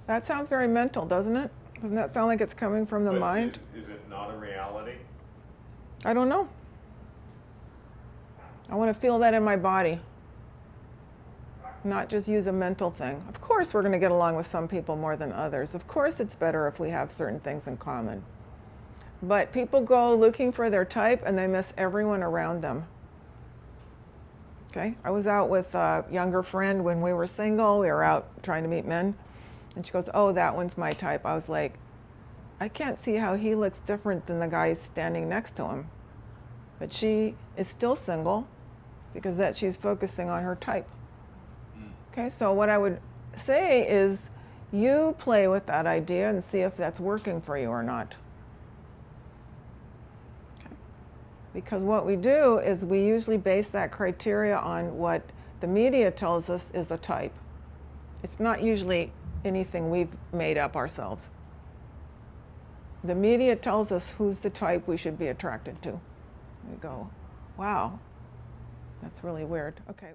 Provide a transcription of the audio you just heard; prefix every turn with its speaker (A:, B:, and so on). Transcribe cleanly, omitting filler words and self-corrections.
A: That sounds very mental, doesn't it? Doesn't that sound like it's coming from the
B: But
A: mind?
B: is it not a reality?
A: I don't know. I want to feel that in my body, not just use a mental thing. Of course we're going to get along with some people more than others. Of course it's better if we have certain things in common. But people go looking for their type and they miss everyone around them. Okay? I was out with a younger friend when we were single. We were out trying to meet men. And she goes, oh, that one's my type. I was like, I can't see how he looks different than the guy standing next to him. But she is still single because that she's focusing on her type. Okay, so what I would say is you play with that idea and see if that's working for you or not. Okay. Because what we do is we usually base that criteria on what the media tells us is a type. It's not usually anything we've made up ourselves. The media tells us who's the type we should be attracted to. We go, wow, that's really weird. Okay.